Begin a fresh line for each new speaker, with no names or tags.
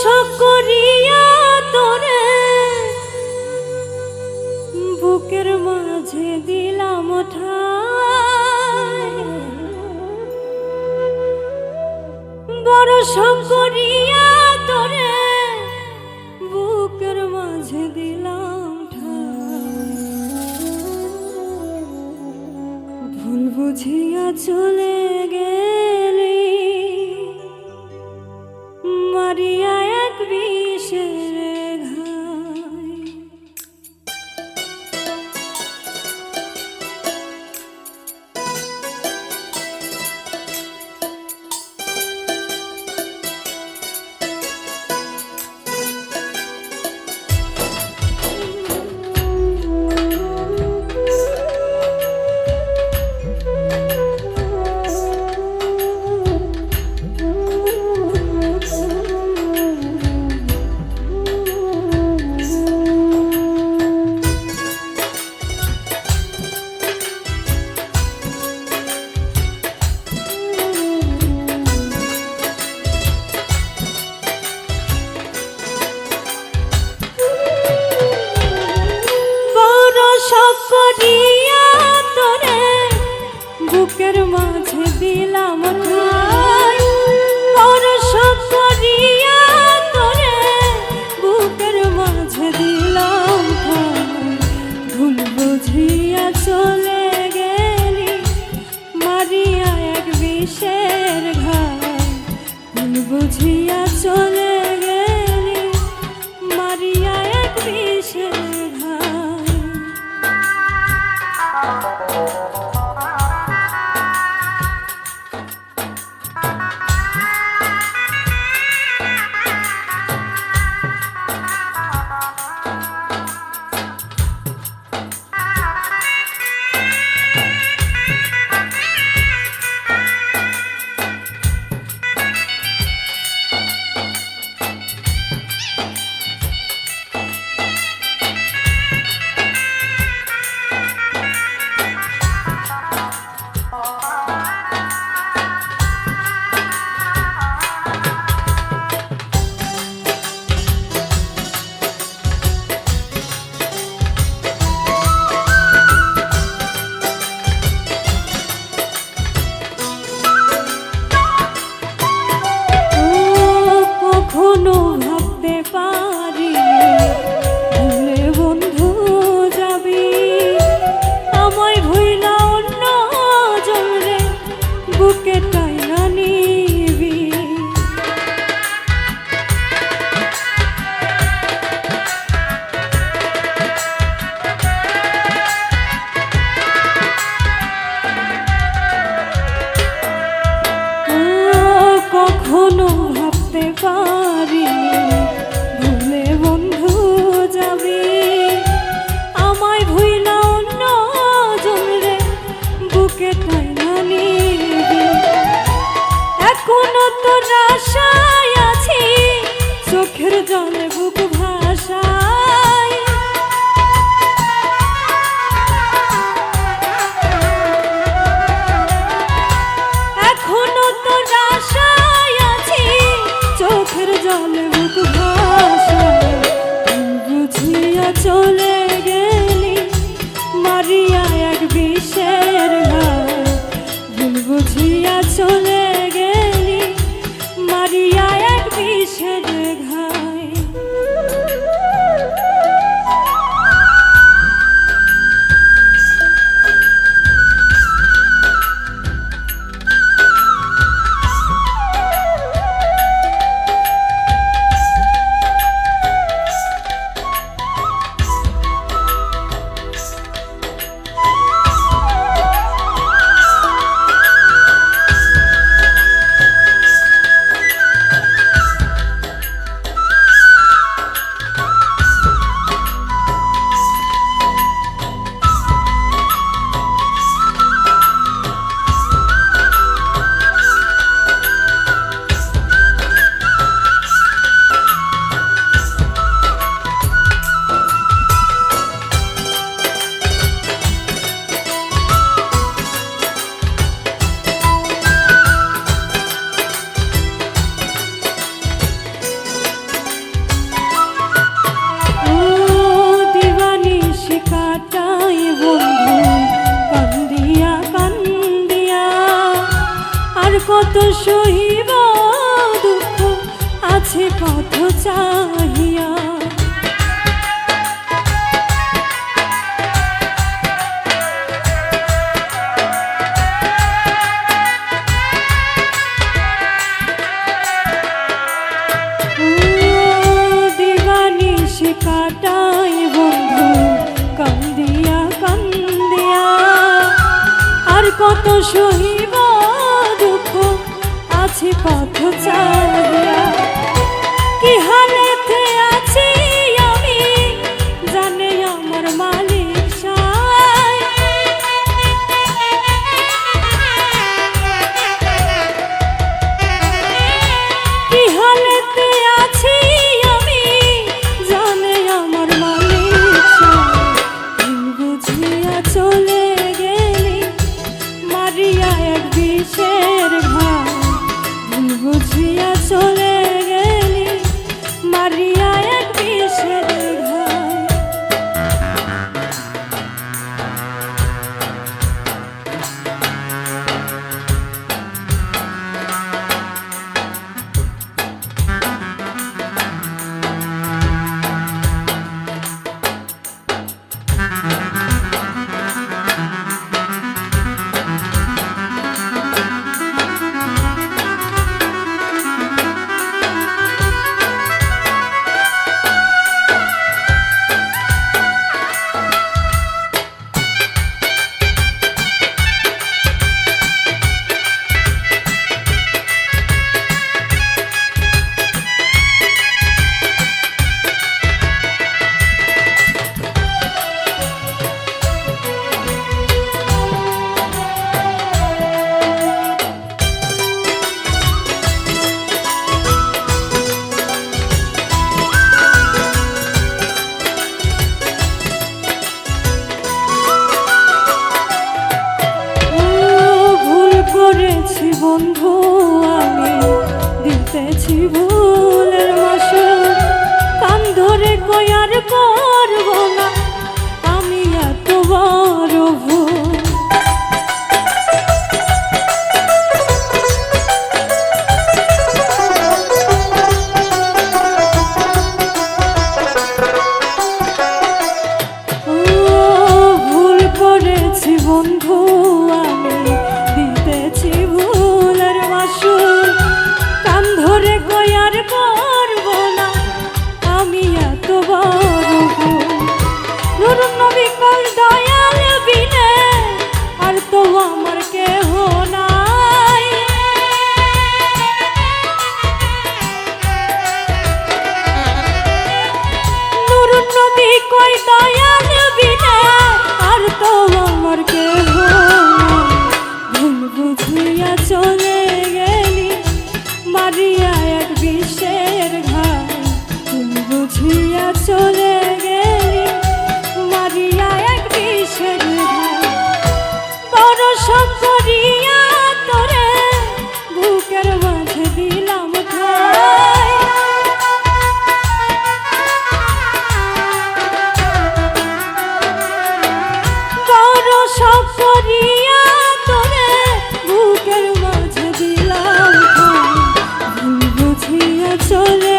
শোক করিয়া তোরে বুকের মাঝে দিলাম ঠাই, বড় শোক করিয়া তোরে বুকের মাঝে দিলাম ঠাই। ভুল বুঝিয়া চলে গেলি মারিয়া এক বিষের ঘাই। করিয়া তোরে বুকের মাঝে দিলাম ঠাই, বড় শোক করিয়া তোরে বুকের মাঝে দিলাম ঠাই। ভুল বুঝিয়া চলে গেলি মারিয়া এক বিষের ঘাই। ভুল বুঝিয়া চলে গেলি মারিয়া এক বিষের ঘাই। কখনো ভাবতে পারি ভুলে বন্ধু যাবি, আমায় ভুইলা অন্য জলে বুকে টাইনা নিবি। কখনো ভাবতে পারি ভুলে বন্ধু যাবি, আমায় ভুইলা অন্য জলে বুকে টাইনা নিবি। এখনো তোর আশায় আছি চোখের জলে বুক ভাসায়। এখনো তোর আশায় আছি চোখের জলে বুক ভাসায়। বুঝিয়া চলে গেলি মারিয়া এক বিষের ঘাই। ভুল বুঝিয়া চলে গেলি মারিয়া এক বিষের ঘাই। কত সহিব দুঃখ আছে পথ চাহিয়া। দিবানিশি কাটাই বন্ধু কান্দিয়া কান্দিয়া, আর কত সহিব দুঃখ আছে পথ চাহিয়া। কি হালেতে আছি আমি জানে আমার মালিক সাই, কি হালেতে আছি আমি জানে আমার মালিক সাই। বুঝিয়া চলে গেলি মারিয়া এক বিষের ঘাই, বুঝিয়া চলে গেলি মারিয়া এক বিষের ঘাই। বন্ধু আমি দিতেছি ভুলের মাসুল, কান ধরে কয়ার করব না আমি এত বড় ভুল। ভুল করেছি বন্ধু আমি দিতেছি ভুলের মাসুল, কান ধরে কয়ার করব না আমি এত বড় ভুল। নূর নবী কল দয়াল বিনে আর তো আমার কেহ নাই, নূর নবী কই দয়াল বিনে আর তো আমার কেহ নাই। ভুল বুঝিয়া চলে গেলি মারিয়া এক বিষের ঘাই, ভুল বুঝিয়া চলে গেলি মারিয়া এক বিষের ঘাই। বড় সব করিয়া তোরে বুকের মাঝে দিলাম ঠাই, বড় সব করিয়া তোরে বুকের মাঝে দিলাম ঠাই। ভুল বুঝিয়া চলে